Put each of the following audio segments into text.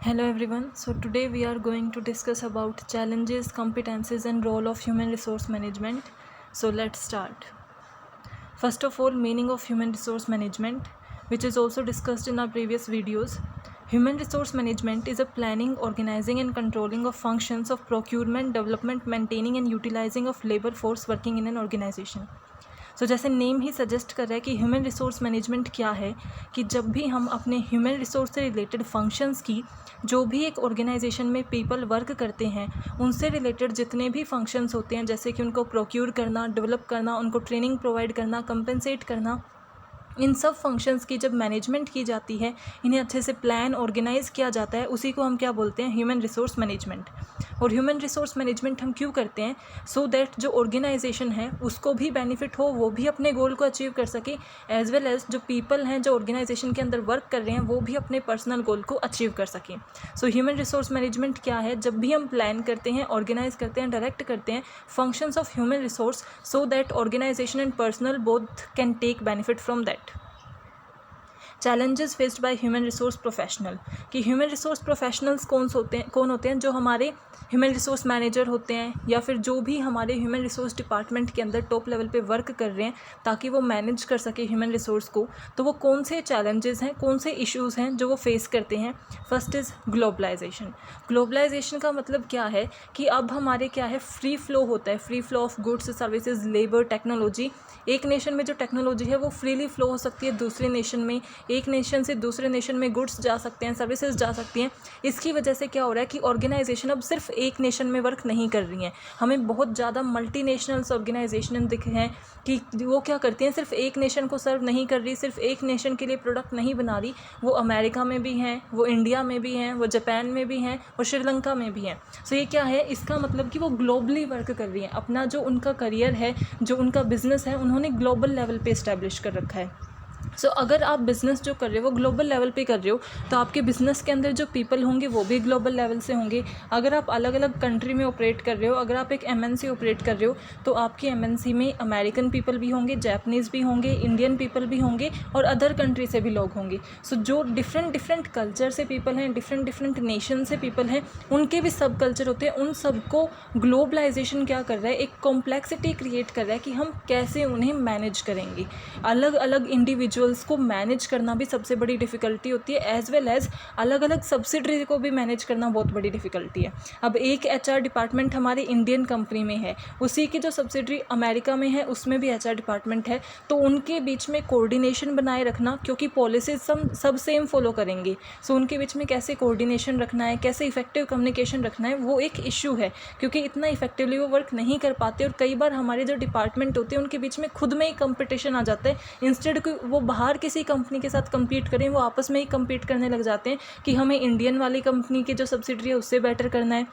Hello everyone. So today we are going to discuss about challenges, competencies and role of human resource management. So let's start. First of all, meaning of human resource management, which is also discussed in our previous videos. Human resource management is a planning, organizing and controlling of functions of procurement, development, maintaining and utilizing of labor force working in an organization. जैसे name ही suggest कर रहा है कि human resource management क्या है, कि जब भी हम अपने ह्यूमन रिसोर्स से रिलेटेड फंक्शंस की, जो भी एक ऑर्गेनाइजेशन में पीपल वर्क करते हैं उनसे रिलेटेड जितने भी फंक्शंस होते हैं, जैसे कि उनको प्रोक्यूर करना, डेवलप करना, उनको ट्रेनिंग प्रोवाइड करना, कंपनसेट करना, इन सब फंक्शंस की जब मैनेजमेंट की जाती है, इन्हें अच्छे से प्लान ऑर्गेनाइज किया जाता है, उसी को हम क्या बोलते हैं, ह्यूमन रिसोर्स मैनेजमेंट। और ह्यूमन रिसोर्स मैनेजमेंट हम क्यों करते हैं? सो दैट जो ऑर्गेनाइजेशन है उसको भी बेनिफिट हो, वो भी अपने गोल को अचीव कर सके, एज वेल एज जो पीपल हैं जो ऑर्गेनाइजेशन के अंदर वर्क कर रहे हैं वो भी अपने पर्सनल गोल को अचीव कर सकें। सो ह्यूमन रिसोर्स मैनेजमेंट क्या है? जब भी हम प्लान करते हैं, ऑर्गेनाइज करते हैं, डायरेक्ट करते हैं functions of human resource, so that organisation and personal both can take benefit from that. Challenges faced by human resource professional, कि ह्यूमन रिसोर्स प्रोफेशनल्स कौन होते हैं? जो हमारे ह्यूमन रिसोर्स मैनेजर होते हैं, या फिर जो भी हमारे ह्यूमन रिसोर्स डिपार्टमेंट के अंदर टॉप लेवल पे वर्क कर रहे हैं ताकि वो मैनेज कर सके ह्यूमन रिसोर्स को। तो वो कौन से चैलेंजेस हैं, कौन से इश्यूज़ हैं जो वो फेस करते हैं? First is globalisation. ग्लोबलाइजेशन का मतलब क्या है कि अब हमारे क्या है, फ्री फ्लो होता है, free flow of goods, services, labour, technology. एक नेशन में जो टेक्नोलॉजी है वो फ्रीली फ्लो हो सकती है दूसरे नेशन में, एक नेशन से दूसरे नेशन में गुड्स जा सकते हैं, सर्विसेज जा सकती हैं। इसकी वजह से क्या हो रहा है कि ऑर्गेनाइजेशन अब सिर्फ एक नेशन में वर्क नहीं कर रही हैं। हमें बहुत ज़्यादा मल्टीनेशनल्स ऑर्गेनाइजेशन दिखे हैं कि वो क्या करती हैं, सिर्फ एक नेशन को सर्व नहीं कर रही, सिर्फ एक नेशन के लिए प्रोडक्ट नहीं बना रही। वो अमेरिका में भी हैं, वो इंडिया में भी हैं, वो जापान में भी हैं और श्रीलंका में भी हैं। सो ये क्या है, इसका मतलब कि वो ग्लोबली वर्क कर रही हैं। अपना जो उनका करियर है, जो उनका बिजनेस है, उन्होंने ग्लोबल लेवल पे इस्टेब्लिश कर रखा है। सो अगर आप बिज़नेस जो कर रहे हो वो ग्लोबल लेवल पे कर रहे हो, तो आपके बिज़नेस के अंदर जो पीपल होंगे वो भी ग्लोबल लेवल से होंगे। अगर आप अलग अलग कंट्री में ऑपरेट कर रहे हो, अगर आप एक एमएनसी ऑपरेट कर रहे हो, तो आपकी एमएनसी में अमेरिकन पीपल भी होंगे, जापानीज़ भी होंगे, इंडियन पीपल भी होंगे और अदर कंट्री से भी लोग होंगे। सो जो डिफरेंट कल्चर से पीपल हैं, डिफरेंट नेशन से पीपल हैं, उनके भी सब कल्चर होते हैं। उन सबको ग्लोबलाइजेशन क्या कर रहा है, एक कॉम्प्लेक्सिटी क्रिएट कर रहा है कि हम कैसे उन्हें मैनेज करेंगे। अलग अलग इंडिविजुअल्स को मैनेज करना भी सबसे बड़ी डिफ़िकल्टी होती है, एज वेल एज अलग अलग सब्सिडरी को भी मैनेज करना बहुत बड़ी डिफ़िकल्टी है। अब एक एचआर डिपार्टमेंट हमारी इंडियन कंपनी में है, उसी की जो सब्सिडरी अमेरिका में है उसमें भी एचआर डिपार्टमेंट है, तो उनके बीच में कोऑर्डिनेशन बनाए रखना, क्योंकि पॉलिसीज सब सेम फॉलो करेंगे। सो उनके बीच में कैसे कोऑर्डिनेशन रखना है, कैसे इफेक्टिव कम्युनिकेशन रखना है, वो एक इशू है, क्योंकि इतना इफेक्टिवली वो वर्क नहीं कर पाते। और कई बार हमारे जो डिपार्टमेंट होते हैं उनके बीच में खुद में ही कंपटीशन आ जाता है। इंस्टेड कि वो बाहर किसी कंपनी के साथ compete करें, वो आपस में ही compete करने लग जाते हैं कि हमें इंडियन वाली कंपनी की जो सब्सिडरी है उससे बेटर करना है,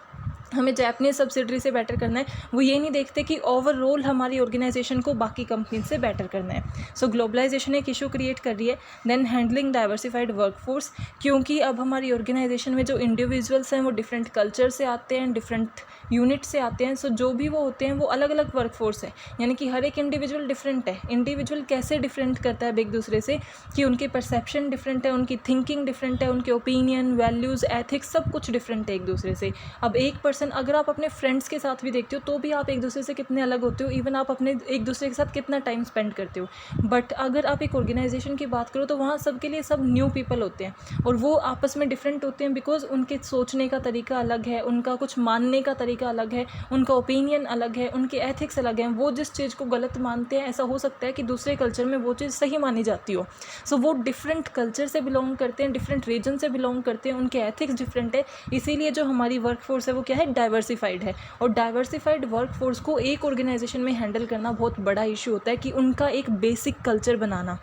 हमें जापानीज सब्सिडरी से बेटर करना है। वो ये नहीं देखते कि ओवरऑल हमारी ऑर्गेनाइजेशन को बाकी कंपनी से बेटर करना है। सो ग्लोबलाइजेशन एक इशू क्रिएट कर रही है। देन हैंडलिंग डाइवर्सिफाइड वर्कफोर्स, क्योंकि अब हमारी ऑर्गेनाइजेशन में जो इंडिविजुअल्स हैं वो डिफरेंट कल्चर से आते हैं, डिफरेंट यूनिट से आते हैं। सो जो भी वो होते हैं वो अलग अलग वर्कफोर्स है, यानी कि हर एक इंडिविजुअल डिफरेंट है। इंडिविजुअल कैसे डिफरेंट करता है एक दूसरे से, कि उनके परसेप्शन डिफरेंट है, उनकी थिंकिंग डिफरेंट है, उनके ओपिनियन, वैल्यूज़, एथिक्स सब कुछ डिफरेंट है एक दूसरे से। अब एक अगर आप अपने फ्रेंड्स के साथ भी देखते हो तो भी आप एक दूसरे से कितने अलग होते हो, इवन आप अपने एक दूसरे के साथ कितना टाइम स्पेंड करते हो। बट अगर आप एक ऑर्गेनाइजेशन की बात करो तो वहाँ सबके लिए सब न्यू पीपल होते हैं और वो आपस में डिफरेंट होते हैं, बिकॉज उनके सोचने का तरीका अलग है, उनका कुछ मानने का तरीका अलग है, उनका ओपिनियन अलग है, उनके एथिक्स अलग हैं। वो जिस चीज़ को गलत मानते हैं, ऐसा हो सकता है कि दूसरे कल्चर में वो चीज़ सही मानी जाती हो। सो वो डिफरेंट कल्चर से बिलोंग करते हैं, डिफरेंट रीजन से बिलोंग करते हैं, उनके एथिक्स डिफरेंट है। इसीलिए जो हमारी वर्कफोर्स है वो क्या है, डाइवर्सिफाइड है। और डाइवर्सिफाइड वर्कफोर्स को एक ऑर्गेनाइजेशन में हैंडल करना बहुत बड़ा इशू होता है, कि उनका एक बेसिक कल्चर बनाना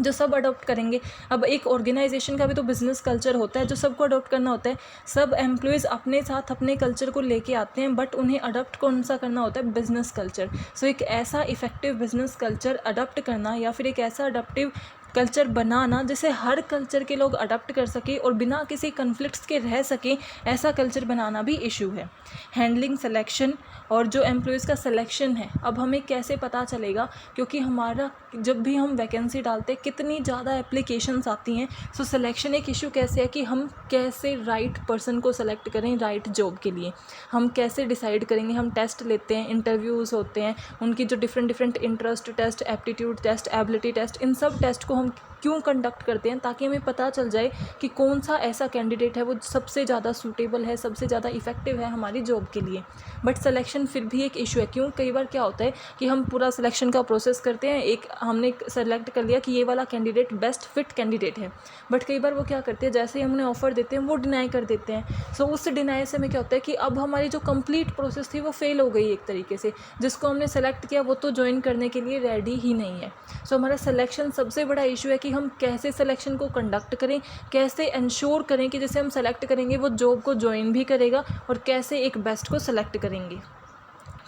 जो सब अडॉप्ट करेंगे। अब एक ऑर्गेनाइजेशन का भी तो बिजनेस कल्चर होता है जो सबको अडॉप्ट करना होता है। सब एम्प्लॉयज़ अपने साथ अपने कल्चर को लेके आते हैं, बट उन्हें अडॉप्ट कौन सा करना होता है, बिजनेस कल्चर। सो एक ऐसा इफेक्टिव बिजनेस कल्चर अडॉप्ट करना, या फिर एक ऐसा अडॉप्टिव कल्चर बनाना जिसे हर कल्चर के लोग अडॉप्ट कर सके और बिना किसी कन्फ्लिक्ट्स के रह सके, ऐसा कल्चर बनाना भी इशू है। हैंडलिंग सिलेक्शन, और जो एम्प्लॉयज़ का सिलेक्शन है, अब हमें कैसे पता चलेगा, क्योंकि हमारा जब भी हम वैकेंसी डालते हैं कितनी ज़्यादा एप्लीकेशंस आती हैं। सो सिलेक्शन एक इशू कैसे है कि हम कैसे राइट पर्सन को सेलेक्ट करें राइट जॉब के लिए, हम कैसे डिसाइड करेंगे। हम टेस्ट लेते हैं, इंटरव्यूज़ होते हैं, उनकी जो different interest test, aptitude test, ability test, इन सब टेस्ट को हम क्यों कंडक्ट करते हैं, ताकि हमें पता चल जाए कि कौन सा ऐसा कैंडिडेट है वो सबसे ज़्यादा सूटेबल है, सबसे ज़्यादा इफेक्टिव है हमारी जॉब के लिए। बट सिलेक्शन फिर भी एक इशू है। क्यों? कई बार क्या होता है कि हम पूरा सिलेक्शन का प्रोसेस करते हैं, हमने सेलेक्ट कर लिया कि ये वाला कैंडिडेट बेस्ट फिट कैंडिडेट है, बट कई बार वो क्या करते हैं, जैसे ही हमने ऑफ़र देते हैं वो डिनाई कर देते हैं। सो उस डिनाई से हमें क्या होता है कि अब हमारी जो कंप्लीट प्रोसेस थी वो फेल हो गई एक तरीके से। जिसको हमने सेलेक्ट किया वो तो ज्वाइन करने के लिए रेडी ही नहीं है। सो हमारा सिलेक्शन सबसे बड़ा इशू है कि हम कैसे सिलेक्शन को कंडक्ट करें, कैसे इंश्योर करें कि जैसे हम सेलेक्ट करेंगे वो जॉब को ज्वाइन भी करेगा, और कैसे एक बेस्ट को सेलेक्ट करेंगे।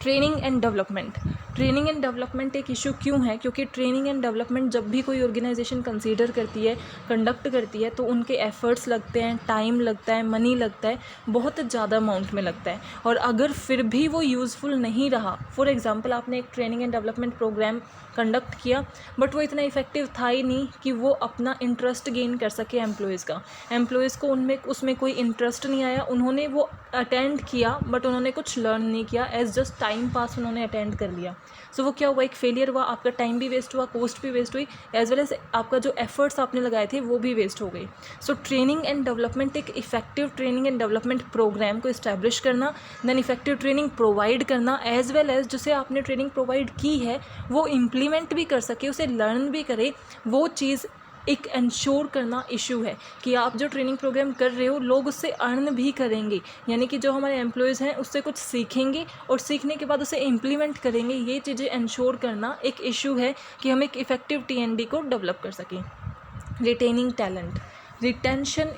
ट्रेनिंग एंड डेवलपमेंट एक इशू क्यों है? क्योंकि ट्रेनिंग एंड डेवलपमेंट जब भी कोई ऑर्गेनाइजेशन कंसीडर करती है, कंडक्ट करती है, तो उनके एफर्ट्स लगते हैं, टाइम लगता है, मनी लगता है, बहुत ज़्यादा अमाउंट में लगता है। और अगर फिर भी वो यूज़फुल नहीं रहा, फॉर एग्जांपल आपने एक training and development programme conduct किया बट वो इतना इफेक्टिव था ही नहीं कि वो अपना इंटरेस्ट गेन कर सके एम्प्लॉयज़ को उसमें कोई इंटरेस्ट नहीं आया। उन्होंने वो अटेंड किया बट उन्होंने कुछ लर्न नहीं किया, एज जस्ट टाइम पास उन्होंने अटेंड कर लिया। सो वो क्या हुआ, एक फेलियर हुआ, आपका टाइम भी वेस्ट हुआ, कॉस्ट भी वेस्ट हुई, एज वेल एज आपका जो एफर्ट्स आपने लगाए थे वो भी वेस्ट हो गए। सो ट्रेनिंग एंड डेवलपमेंट, एक effective training and development programme को इस्टेब्लिश करना, देन इफेक्टिव ट्रेनिंग प्रोवाइड करना, एज वेल एज जिसे आपने ट्रेनिंग प्रोवाइड की है वो इम्प्लीमेंट भी कर सके, उसे लर्न भी करे, वो चीज़ एक इंश्योर करना इशू है कि आप जो ट्रेनिंग प्रोग्राम कर रहे हो लोग उससे अर्न भी करेंगे, यानी कि जो हमारे एम्प्लॉयज़ हैं उससे कुछ सीखेंगे और सीखने के बाद उसे इम्प्लीमेंट करेंगे। ये चीज़ें इंश्योर करना एक इशू है कि हम एक इफ़ेक्टिव TND को डेवलप कर सकें। रिटेनिंग टैलेंट, रिटेंशन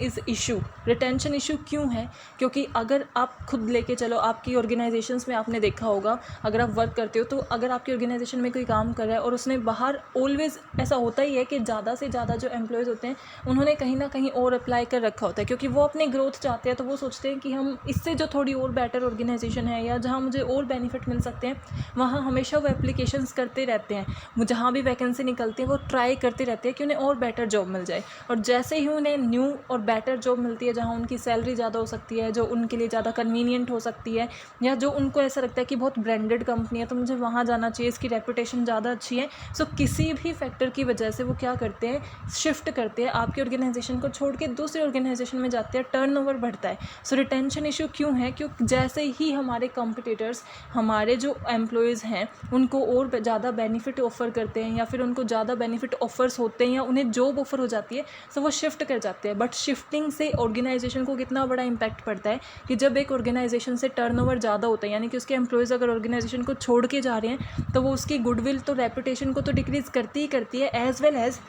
इशू क्यों है? क्योंकि अगर आप खुद लेके चलो, आपकी ऑर्गेनाइजेशंस में आपने देखा होगा, अगर आप वर्क करते हो तो अगर आपकी ऑर्गेनाइजेशन में कोई काम कर रहा है और उसने बाहर, ऑलवेज़ ऐसा होता ही है कि ज़्यादा से ज़्यादा जो एम्प्लॉयज़ होते हैं उन्होंने कहीं ना कहीं और अप्लाई कर रखा होता है, क्योंकि वो अपनी ग्रोथ चाहते हैं। तो वो सोचते हैं कि हम इससे जो थोड़ी और बेटर ऑर्गेनाइजेशन है या जहाँ मुझे और बेनिफिट मिल सकते हैं वहाँ हमेशा वो एप्लीकेशंस करते रहते हैं। वो जहाँ भी वैकेंसी निकलती है वो ट्राई करते रहते हैं कि उन्हें और बेटर जॉब मिल जाए, और जैसे ही उन्हें न्यू और बेटर जॉब मिलती है जहाँ उनकी सैलरी ज़्यादा हो सकती है, जो उनके लिए ज़्यादा कन्वीनियंट हो सकती है, या जो उनको ऐसा लगता है कि बहुत ब्रांडेड कंपनी है तो मुझे वहाँ जाना चाहिए, इसकी रेपुटेशन ज़्यादा अच्छी है। सो किसी भी फैक्टर की वजह से वो क्या करते हैं, शिफ्ट करते हैं, आपकी ऑर्गेनाइजेशन को छोड़ के दूसरी ऑर्गेनाइजेशन में जाते हैं, टर्नओवर बढ़ता है। सो रिटेंशन इशू क्यों है? क्योंकि जैसे ही हमारे कॉम्पिटिटर्स हमारे जो एम्प्लॉयज़ हैं उनको और ज़्यादा बेनिफिट ऑफ़र करते हैं, या फिर उनको ज़्यादा बेनिफिट ऑफ़र्स होते हैं, या उन्हें जॉब ऑफ़र हो जाती है, सो वो शिफ्ट कर जाते हैं। बट शिफ्टिंग से ऑर्गेनाइजेशन को कितना बड़ा इम्पैक्ट पड़ता है कि जब एक ऑर्गेनाइजेशन से टर्नओवर ज़्यादा होता है, यानी कि उसके एम्प्लॉयज़ अगर ऑर्गेनाइजेशन को छोड़ के जा रहे हैं तो वो उसकी गुडविल तो रेपुटेशन को तो डिक्रीज़ करती ही करती है, एज वेल एज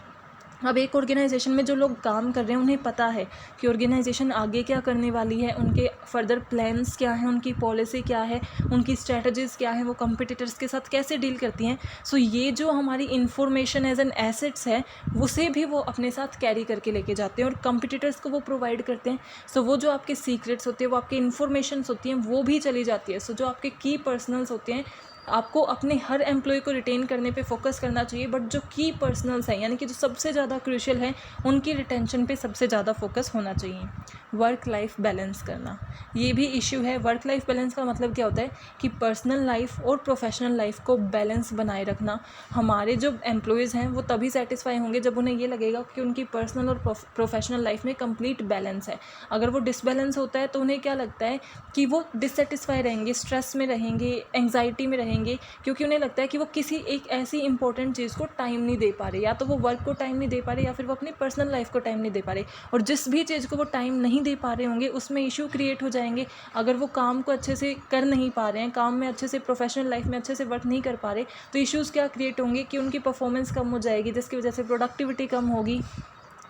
अब एक ऑर्गेनाइजेशन में जो लोग काम कर रहे हैं उन्हें पता है कि ऑर्गेनाइजेशन आगे क्या करने वाली है, उनके फर्दर प्लान्स क्या हैं, उनकी पॉलिसी क्या है, उनकी स्ट्रेटजीज़ क्या है, वो कॉम्पिटिटर्स के साथ कैसे डील करती हैं। सो ये जो हमारी इन्फॉर्मेशन एज एन एसेट्स है उसे भी वो अपने साथ कैरी करके लेके जाते हैं और कॉम्पिटिटर्स को वो प्रोवाइड करते हैं। सो वो जो आपके सीक्रेट्स होते हैं, वो आपकी इन्फॉर्मेशंस होती हैं, वो भी चली जाती है। सो जो आपके की पर्सनल्स होते हैं, आपको अपने हर एम्प्लॉय को रिटेन करने पे फोकस करना चाहिए, बट जो की पर्सनल्स हैं यानी कि जो सबसे ज़्यादा क्रूशियल हैं उनकी रिटेंशन पे सबसे ज़्यादा फोकस होना चाहिए। वर्क लाइफ बैलेंस करना, ये भी इशू है। वर्क लाइफ बैलेंस का मतलब क्या होता है कि पर्सनल लाइफ और प्रोफेशनल लाइफ को बैलेंस बनाए रखना। हमारे जो एम्प्लॉयज़ हैं वो तभी सेटिस्फाई होंगे जब उन्हें ये लगेगा कि उनकी पर्सनल और प्रोफेशनल लाइफ में कंप्लीट बैलेंस है। अगर वो डिसबैलेंस होता है तो उन्हें क्या लगता है कि वो डिससेटिस्फाई रहेंगे, स्ट्रेस में रहेंगे, एंग्जाइटी में रहेंगे, क्योंकि उन्हें लगता है कि वो किसी एक ऐसी इंपॉर्टेंट चीज़ को टाइम नहीं दे पा रहे, या तो वो वर्क को टाइम नहीं दे पा रहे या फिर वो अपनी पर्सनल लाइफ को टाइम नहीं दे पा रहे। और जिस भी चीज़ को वो टाइम नहीं दे पा रहे होंगे उसमें इशू क्रिएट हो जाएंगे। अगर वो काम को अच्छे से कर नहीं पा रहे हैं, काम में अच्छे से, प्रोफेशनल लाइफ में अच्छे से वर्क नहीं कर पा रहे, तो इश्यूज़ क्या क्रिएट होंगे कि उनकी परफॉर्मेंस कम हो जाएगी, जिसकी वजह से प्रोडक्टिविटी कम होगी,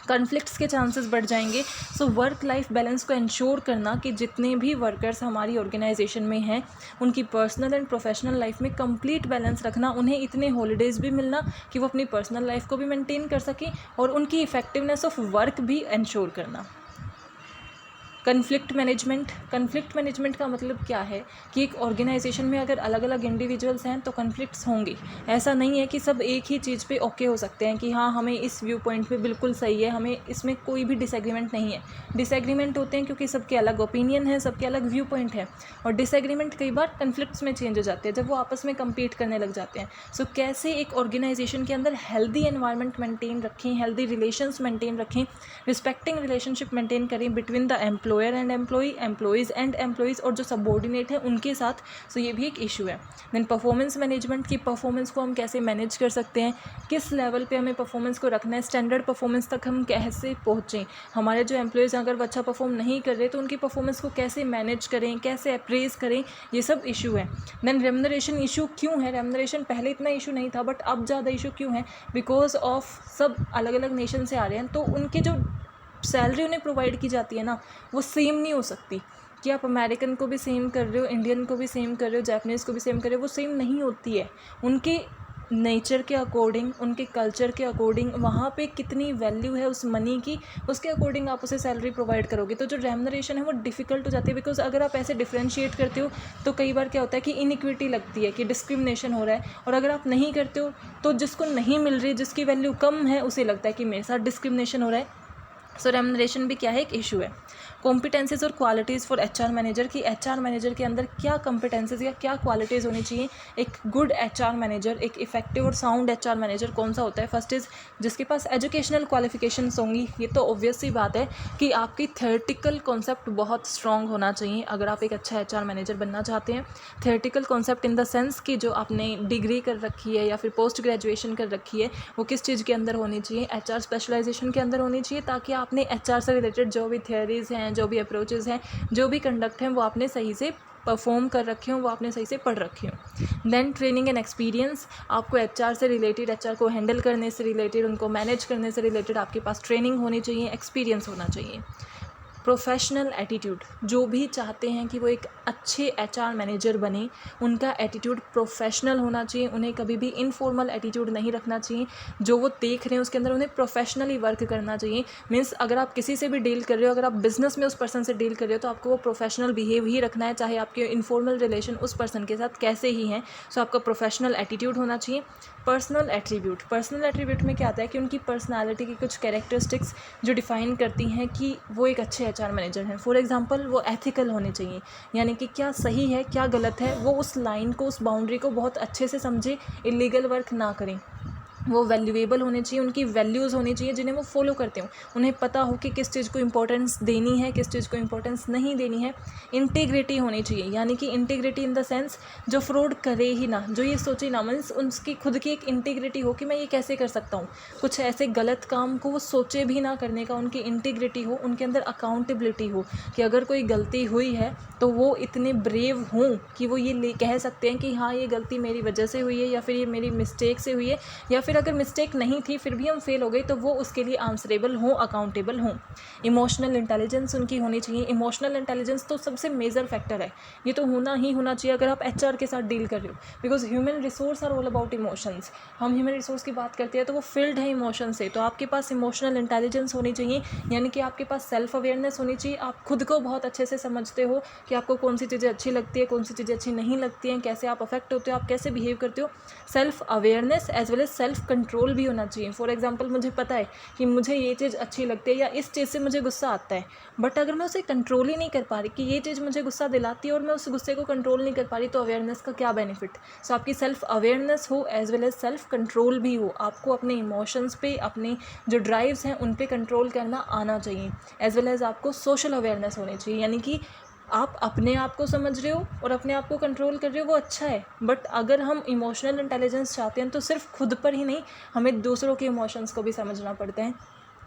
कॉन्फ्लिक्ट्स के चांसेस बढ़ जाएंगे। सो वर्क लाइफ बैलेंस को इंश्योर करना कि जितने भी वर्कर्स हमारी ऑर्गेनाइजेशन में हैं उनकी पर्सनल एंड प्रोफेशनल लाइफ में कंप्लीट बैलेंस रखना, उन्हें इतने हॉलीडेज़ भी मिलना कि वो अपनी पर्सनल लाइफ को भी मेंटेन कर सकें और उनकी इफ़ेक्टिवनेस ऑफ वर्क भी इंश्योर करना। कन्फ्लिक्ट मैनेजमेंट का मतलब क्या है कि एक ऑर्गेनाइजेशन में अगर अलग अलग इंडिविजुअल्स हैं तो कन्फ्लिक्ट्स होंगे। ऐसा नहीं है कि सब एक ही चीज़ पे ओके हो सकते हैं कि हाँ हमें इस व्यू पॉइंट पे बिल्कुल सही है, हमें इसमें कोई भी डिसएग्रीमेंट नहीं है। डिसएग्रीमेंट होते हैं क्योंकि सबके अलग ओपिनियन है, सबके अलग व्यू पॉइंट है, और डिसएग्रीमेंट कई बार कन्फ्लिक्ट्स में चेंज हो जाते हैं जब वो आपस में कम्पीट करने लग जाते हैं। सो कैसे एक ऑर्गेनाइजेशन के अंदर हेल्दी एनवायरनमेंट मेंटेन रखें, हेल्दी रिलेशंस मेंटेन रखें, रिस्पेक्टिंग रिलेशनशिप मेंटेन करें between the employer and employee, employees and employees, और जो सबॉर्डिनेट है उनके साथ। सो ये भी एक इशू है। देन परफॉर्मेंस मैनेजमेंट की परफॉर्मेंस को हम कैसे मैनेज कर सकते हैं, किस लेवल पे हमें परफॉर्मेंस को रखना है, स्टैंडर्ड परफॉर्मेंस तक हम कैसे पहुँचें। हमारे जो एम्प्लॉयज़ अगर वो अच्छा परफॉर्म नहीं कर रहे तो उनकी परफॉर्मेंस को कैसे मैनेज करें, कैसे अप्रेज करें, ये सब इशू है। देन रेम्युनरेशन इशू क्यों है, रेम्युनरेशन पहले इतना इशू नहीं था बट अब ज़्यादा इशू क्यों है, बिकॉज ऑफ सब अलग अलग नेशन से आ रहे हैं तो उनके जो सैलरी उन्हें प्रोवाइड की जाती है ना वो सेम नहीं हो सकती। कि आप अमेरिकन को भी सेम कर रहे हो, इंडियन को भी सेम कर रहे हो, जापानीज़ को भी सेम कर रहे हो, वो सेम नहीं होती है। उनके नेचर के अकॉर्डिंग, उनके कल्चर के अकॉर्डिंग, वहाँ पे कितनी वैल्यू है उस मनी की, उसके अकॉर्डिंग आप उसे सैलरी प्रोवाइड करोगे। तो जो रेम्युनरेशन है वो डिफ़िकल्ट हो जाती है, बिकॉज अगर आप ऐसे डिफ्रेंशिएट करते हो तो कई बार क्या होता है कि इनइक्विटी लगती है, कि डिस्क्रिमिनेशन हो रहा है। और अगर आप नहीं करते हो तो जिसको नहीं मिल रही, जिसकी वैल्यू कम है, उसे लगता है कि मेरे साथ डिस्क्रिमिनेशन हो रहा है। सो रेम्युनरेशन भी क्या है, एक इशू है। कॉम्पिटेंसीज और क्वालिटीज़ फॉर एचआर मैनेजर, की एचआर मैनेजर के अंदर क्या कॉम्पिटेंसीज या क्या क्वालिटीज़ होनी चाहिए। एक गुड एचआर मैनेजर, एक इफेक्टिव और साउंड एचआर मैनेजर कौन सा होता है। फर्स्ट इज़ जिसके पास एजुकेशनल क्वालिफिकेशंस होंगी। ये तो ऑब्वियस सी बात है कि आपकी थ्योरेटिकल कॉन्सेप्ट बहुत स्ट्रॉन्ग होना चाहिए अगर आप एक अच्छा एचआर मैनेजर बनना चाहते हैं। Theoretical concept in the sense कि जो आपने डिग्री कर रखी है या फिर पोस्ट ग्रेजुएशन कर रखी है वो किस चीज़ के अंदर होनी चाहिए, एचआर स्पेशलाइजेशन के अंदर होनी चाहिए, ताकि आपने एचआर से रिलेटेड जो भी थियरीज़ हैं, जो भी अप्रोचेज़ हैं, जो भी कंडक्ट हैं, वो आपने सही से परफॉर्म कर रखे हों, वो आपने सही से पढ़ रखे हों। देन ट्रेनिंग एंड एक्सपीरियंस, आपको एचआर से रिलेटेड, एचआर को हैंडल करने से रिलेटेड, उनको मैनेज करने से रिलेटेड आपके पास ट्रेनिंग होनी चाहिए, एक्सपीरियंस होना चाहिए। प्रोफेशनल एटीट्यूड, जो भी चाहते हैं कि वो एक अच्छे एचआर मैनेजर बने, उनका एटीट्यूड प्रोफेशनल होना चाहिए। उन्हें कभी भी इनफॉर्मल एटीट्यूड नहीं रखना चाहिए। जो वो देख रहे हैं उसके अंदर उन्हें प्रोफेशनली वर्क करना चाहिए। मीन्स अगर आप किसी से भी डील कर रहे हो, अगर आप बिजनेस में उस पर्सन से डील कर रहे हो तो आपको वो प्रोफेशनल बिहेव ही रखना है, चाहे आपके इनफॉर्मल रिलेशन उस पर्सन के साथ कैसे ही हैं। सो आपका प्रोफेशनल एटीट्यूड होना चाहिए। पर्सनल एट्रीब्यूट में क्या आता है कि उनकी पर्सनालिटी की कुछ कैरेक्टरिस्टिक्स जो डिफ़ाइन करती हैं कि वो एक अच्छे एचआर मैनेजर हैं। फॉर एग्जांपल वो एथिकल होने चाहिए, यानी कि क्या सही है क्या गलत है वो उस लाइन को, उस बाउंड्री को बहुत अच्छे से समझे, इलीगल वर्क ना करें। वो वैल्यूएबल होने चाहिए, उनकी वैल्यूज़ होनी चाहिए जिन्हें वो फॉलो करते हो। उन्हें पता हो कि किस चीज़ को इंपॉर्टेंस देनी है, किस चीज़ को इंपॉर्टेंस नहीं देनी है। इंटीग्रिटी होनी चाहिए, यानी कि इंटीग्रिटी इन द सेंस जो फ्रॉड करे ही ना, जो ये सोचे ना, मीन्स उसकी खुद की एक इंटीग्रिटी हो कि मैं ये कैसे कर सकता हूँ। कुछ ऐसे गलत काम को वो सोचे भी ना करने का उनकी इंटीग्रिटी हो, उनके अंदर अकाउंटेबिलिटी हो कि अगर कोई गलती हुई है तो वो इतने ब्रेव हों कि वो ये कह सकते हैं कि हाँ ये गलती मेरी वजह से हुई है, या फिर ये मेरी मिस्टेक से हुई है, या फिर अगर मिस्टेक नहीं थी फिर भी हम फेल हो गए तो वो उसके लिए आंसरेबल हों, अकाउंटेबल हों। इमोशनल इंटेलिजेंस उनकी होनी चाहिए। इमोशनल इंटेलिजेंस तो सबसे मेजर फैक्टर है, ये तो होना ही होना चाहिए अगर आप एचआर के साथ डील कर रहे हो, because human resource are all about emotions. हम ह्यूमन रिसोर्स की बात करते हैं तो वो फील्ड है इमोशन से, तो आपके पास इमोशनल इंटेलिजेंस होनी चाहिए, यानी कि आपके पास सेल्फ अवेयरनेस होनी चाहिए। आप खुद को बहुत अच्छे से समझते हो कि आपको कौन सी चीज़ें अच्छी लगती है, कौन सी चीज़ें अच्छी नहीं लगती हैं, कैसे आप अफेक्ट होते हो, आप कैसे बिहेव करते हो। Self awareness as well as self control भी होना चाहिए। फॉर एग्जांपल मुझे पता है कि मुझे ये चीज़ अच्छी लगती है या इस चीज़ से मुझे गुस्सा आता है, बट अगर मैं उसे कंट्रोल ही नहीं कर पा रही कि ये चीज़ मुझे गुस्सा दिलाती है और मैं उस गुस्से को कंट्रोल नहीं कर पा रही, तो अवेयरनेस का क्या बेनिफिट। सो आपकी सेल्फ अवेयरनेस हो as well as self control भी हो। आपको अपने इमोशंस पे, अपने जो ड्राइव्स हैं उन पे कंट्रोल करना आना चाहिए। एज वेल एज आपको सोशल अवेयरनेस होनी चाहिए, यानी कि आप अपने आप को समझ रहे हो और अपने आप को कंट्रोल कर रहे हो, वो अच्छा है। बट अगर हम इमोशनल इंटेलिजेंस चाहते हैं तो सिर्फ खुद पर ही नहीं, हमें दूसरों के इमोशंस को भी समझना पड़ता है।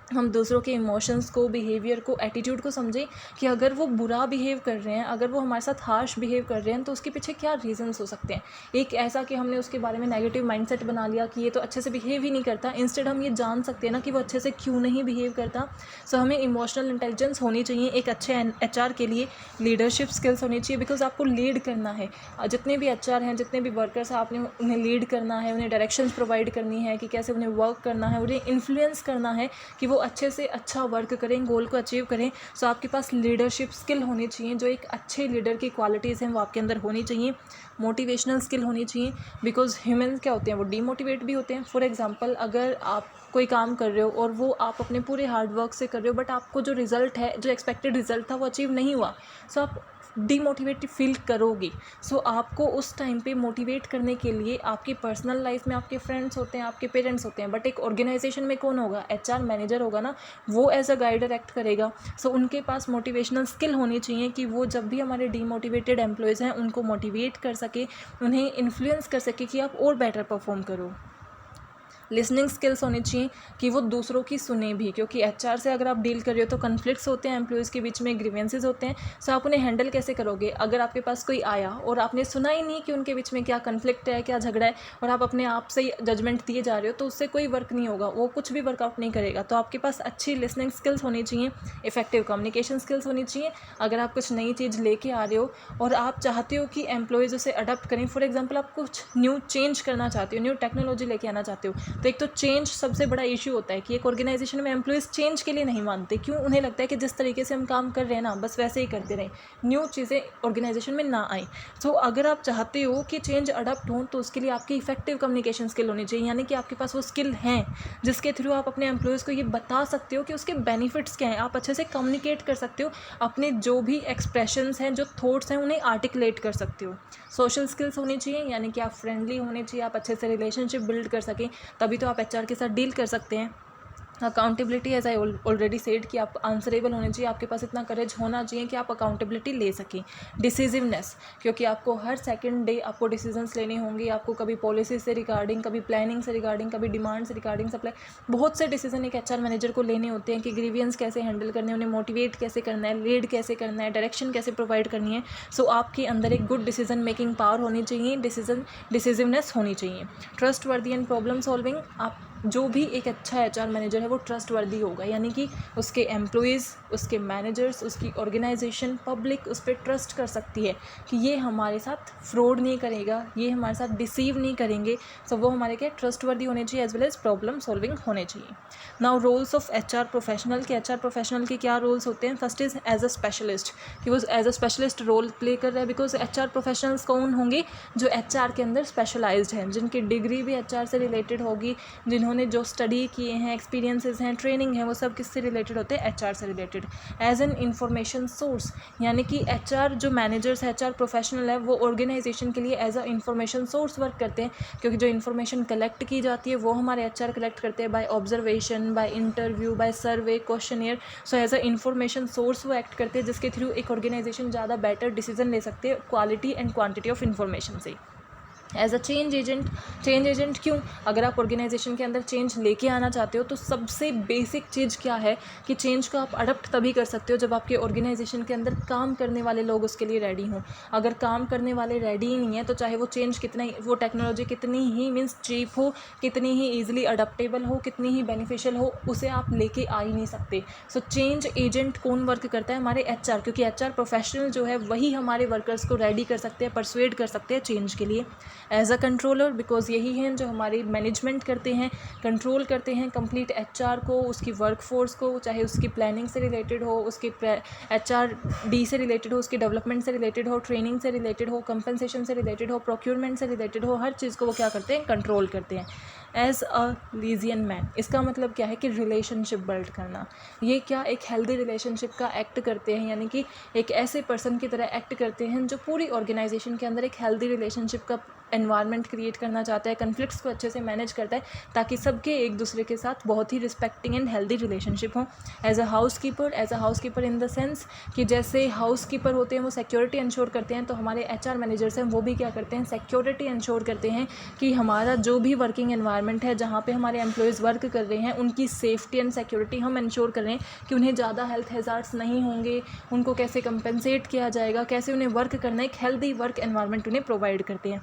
हम दूसरों के इमोशंस को, बिहेवियर को, एटीट्यूड को समझें कि अगर वो बुरा बिहेव कर रहे हैं, अगर वो हमारे साथ हार्श बिहेव कर रहे हैं तो उसके पीछे क्या रीजंस हो सकते हैं। एक ऐसा कि हमने उसके बारे में नेगेटिव माइंडसेट बना लिया कि ये तो अच्छे से बिहेव ही नहीं करता, इंस्टेड हम ये जान सकते हैं ना कि वो अच्छे से क्यों नहीं बिहेव करता। सो हमें इमोशनल इंटेलिजेंस होनी चाहिए एक अच्छे एचआर के लिए। लीडरशिप स्किल्स होनी चाहिए, बिकॉज आपको लीड करना है। जितने भी एचआर हैं, जितने भी वर्कर्स हैं, आपने उन्हें लीड करना है, उन्हें डायरेक्शंस प्रोवाइड करनी है कि कैसे उन्हें वर्क करना है, उन्हें इन्फ्लुएंस करना है कि वो अच्छे से अच्छा वर्क करें, गोल को अचीव करें। सो आपके पास लीडरशिप स्किल होनी चाहिए, जो एक अच्छे लीडर की क्वालिटीज़ हैं वो आपके अंदर होनी चाहिए। मोटिवेशनल स्किल होनी चाहिए, बिकॉज ह्यूमन क्या होते हैं, वो डीमोटिवेट भी होते हैं। फॉर एग्जांपल, अगर आप कोई काम कर रहे हो और वो आप अपने पूरे हार्ड वर्क से कर रहे हो, बट आपको जो रिज़ल्ट है, जो एक्सपेक्टेड रिज़ल्ट था वो अचीव नहीं हुआ, सो आप डीमोटिवेट फील करोगे। सो आपको उस टाइम पे मोटिवेट करने के लिए आपकी पर्सनल लाइफ में आपके फ्रेंड्स होते हैं, आपके पेरेंट्स होते हैं, बट एक ऑर्गेनाइजेशन में कौन होगा, एचआर मैनेजर होगा ना, वो एज अ गाइडर एक्ट करेगा। सो उनके पास मोटिवेशनल स्किल होनी चाहिए कि वो जब भी हमारे डीमोटिवेटेड एम्प्लॉयज़ हैं उनको मोटिवेट कर सके, उन्हें इन्फ्लुएंस कर सके कि आप और बेटर परफॉर्म करो। लिसनिंग स्किल्स होनी चाहिए कि वो दूसरों की सुने भी, क्योंकि एचआर से अगर आप डील कर रहे हो तो कन्फ्लिक्ट्स होते हैं, एम्प्लॉयज़ के बीच में ग्रीवेंसेस होते हैं। सो आप उन्हें हैंडल कैसे करोगे। अगर आपके पास कोई आया और आपने सुना ही नहीं कि उनके बीच में क्या कन्फ्लिक्ट है, क्या झगड़ा है, और आप अपने आप से जजमेंट दिए जा रहे हो, तो उससे कोई वर्क नहीं होगा, वो कुछ भी वर्कआउट नहीं करेगा। तो आपके पास अच्छी लिसनिंग स्किल्स होनी चाहिए, इफेक्टिव कम्युनिकेशन स्किल्स होनी चाहिए। अगर आप कुछ नई चीज़ लेके आ रहे हो और आप चाहते हो कि एम्प्लॉयज़ उसे अडॉप्ट करें, फॉर एग्जाम्पल आप कुछ न्यू चेंज करना चाहते हो, न्यू टेक्नोलॉजी लेके आना चाहते हो, तो एक तो चेंज सबसे बड़ा इशू होता है कि एक ऑर्गेनाइजेशन में एम्प्लॉयज़ चेंज के लिए नहीं मानते। क्यों? उन्हें लगता है कि जिस तरीके से हम काम कर रहे हैं ना, बस वैसे ही करते रहें, न्यू चीज़ें ऑर्गेनाइजेशन में ना आए। सो अगर आप चाहते हो कि चेंज अडॉप्ट हो, तो उसके लिए आपकी इफेक्टिव कम्युनिकेशन स्किल होनी चाहिए, यानी कि आपके पास वो स्किल हैं जिसके थ्रू आप अपने एम्प्लॉयज़ को ये बता सकते हो कि उसके बेनिफिट्स क्या हैं। आप अच्छे से कम्युनिकेट कर सकते हो, अपने जो भी एक्सप्रेशंस हैं, जो थॉट्स हैं, उन्हें आर्टिकुलेट कर सकते हो। सोशल स्किल्स होनी चाहिए, यानी कि आप फ्रेंडली होने चाहिए, आप अच्छे से रिलेशनशिप बिल्ड कर सकें, तभी तो आप एचआर के साथ डील कर सकते हैं। Accountability, as I already said, कि आप आंसरेबल होने चाहिए, आपके पास इतना करेज होना चाहिए कि आप अकाउंटेबिलिटी ले सकें। डिसीजिवनेस, क्योंकि आपको हर सेकंड डे आपको डिसीजंस लेने होंगे, आपको कभी पॉलिसी से रिगार्डिंग, कभी प्लानिंग से रिगार्डिंग, कभी डिमांड से रिगार्डिंग, सप्लाई, बहुत से डिसीजन एक एचआर मैनेजर को लेने होते हैं कि ग्रीवियंस कैसे हैंडल करने हैं, उन्हें मोटिवेट कैसे करना है, लीड कैसे करना है, डायरेक्शन कैसे प्रोवाइड करनी है। सो आपके अंदर एक गुड डिसीजन मेकिंग पावर होनी चाहिए, डिसीजिवनेस होनी चाहिए। ट्रस्ट वर्दी एंड प्रॉब्लम सॉल्विंग, आप जो भी एक अच्छा एचआर मैनेजर है वो ट्रस्ट वर्दी होगा, यानी कि उसके एम्प्लॉयज़, उसके मैनेजर्स, उसकी ऑर्गेनाइजेशन, पब्लिक उस पर ट्रस्ट कर सकती है कि ये हमारे साथ फ्रॉड नहीं करेगा, ये हमारे साथ डिसीव नहीं करेंगे। सो वो हमारे क्या ट्रस्ट वर्दी होने चाहिए, as well as problem solving होने चाहिए। Now roles of HR professional, के एचआर प्रोफेशनल के क्या रोल्स होते हैं। First is as a specialist, कि वो as a specialist role play कर रहा है, बिकॉज एचआर प्रोफेशनल्स कौन होंगे, जो एचआर के अंदर स्पेशलाइज्ड हैं, जिनकी डिग्री भी एचआर से रिलेटेड होगी, जिन्होंने जो स्टडी किए हैं, एक्सपीरियंसेस हैं, ट्रेनिंग है, वो सब किससे रिलेटेड होते हैं, एचआर से related. As an information source, यानी कि एचआर जो मैनेजर्स है, एचआर प्रोफेशनल है, वो ऑर्गेनाइजेशन के लिए as a information source work करते हैं, क्योंकि जो इन्फॉर्मेशन कलेक्ट की जाती है वो हमारे एचआर कलेक्ट करते हैं by observation, by interview, by survey, questionnaire. So as a information source वो एक्ट करते हैं, जिसके थ्रू एक ऑर्गेनाइजेशन ज़्यादा बेटर डिसीजन ले सकते हैं quality and quantity of information से। एज अ चेंज एजेंट क्यों, अगर आप ऑर्गेनाइजेशन के अंदर चेंज लेके आना चाहते हो, तो सबसे बेसिक चीज़ क्या है कि चेंज को आप अडप्ट तभी कर सकते हो जब आपके ऑर्गेनाइजेशन के अंदर काम करने वाले लोग उसके लिए रेडी हों। अगर काम करने वाले रेडी ही नहीं है, तो चाहे वो चेंज कितना ही, वो टेक्नोलॉजी कितनी ही मीन्स चीप हो, कितनी ही ईजिली अडप्टेबल हो, कितनी ही बेनिफिशियल हो, उसे आप लेके आ ही नहीं सकते। सो चेंज एजेंट कौन वर्क करता है, हमारे एचआर, क्योंकि एचआर प्रोफेशनल जो है वही हमारे वर्कर्स को रेडी कर सकते हैं, परसुएड कर सकते हैं चेंज के लिए। एज अ कंट्रोलर, बिकॉज यही हैं जो हमारी मैनेजमेंट करते हैं, कंट्रोल करते हैं कंप्लीट एचआर को, उसकी वर्कफोर्स को, चाहे उसकी प्लानिंग से रिलेटेड हो, उसकी एचआरडी से रिलेटेड हो, उसकी डेवलपमेंट से रिलेटेड हो, ट्रेनिंग से रिलेटेड हो, कंपनसेशन से रिलेटेड हो, प्रोक्योरमेंट से रिलेटेड हो, हर चीज़ को वो क्या करते हैं, कंट्रोल करते हैं। एज अ लीजियन मैन, इसका मतलब क्या है कि रिलेशनशिप बिल्ड करना। ये क्या एक हेल्दी रिलेशनशिप का एक्ट करते हैं, यानी कि एक ऐसे पर्सन की तरह एक्ट करते हैं जो पूरी ऑर्गेनाइजेशन के अंदर एक हेल्दी रिलेशनशिप का एनवायरनमेंट क्रिएट करना चाहता है, कन्फ्लिक्ट्स को अच्छे से मैनेज करता है, ताकि सबके एक दूसरे के साथ बहुत ही रिस्पेक्टिंग एंड हेल्दी रिलेशनशिप हो। As a housekeeper in the sense कि जैसे हाउस कीपर होते हैं वो सिक्योरिटी इंश्योर करते हैं, तो हमारे एचआर मैनेजर्स हैं वो भी क्या करते हैं, सिक्योरिटी इंश्योर करते हैं कि हमारा जो भी वर्किंग एनवायरनमेंट एनवायरनमेंट है जहाँ पे हमारे एम्प्लॉयज़ वर्क कर रहे हैं, उनकी सेफ्टी एंड सिक्योरिटी हम इंश्योर कर रहे हैं कि उन्हें ज़्यादा हेल्थ हैज़ार्ड्स नहीं होंगे, उनको कैसे कंपनसेट किया जाएगा, कैसे उन्हें वर्क करना है, एक हेल्दी वर्क एनवायरनमेंट उन्हें प्रोवाइड करते हैं।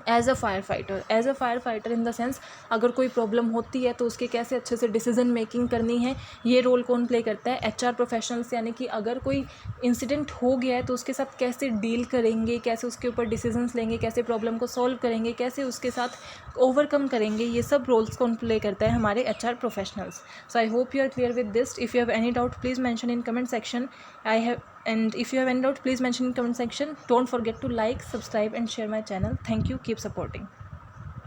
As a firefighter in the sense अगर कोई प्रॉब्लम होती है तो उसके कैसे अच्छे से डिसीजन मेकिंग करनी है, ये रोल कौन प्ले करता है? HR professionals. यानी कि अगर कोई इंसिडेंट हो गया है तो उसके साथ कैसे डील करेंगे, कैसे उसके ऊपर डिसीजंस लेंगे, कैसे प्रॉब्लम को सॉल्व करेंगे, कैसे उसके साथ ओवरकम करेंगे, ये सब रोल्स कौन प्ले करता है? हमारे HR professionals. So I hope you are clear with this. If you have any doubt please mention in comment section. And if you have any doubt, please mention in comment section. Don't forget to like, subscribe and share my channel. Thank you. Keep supporting.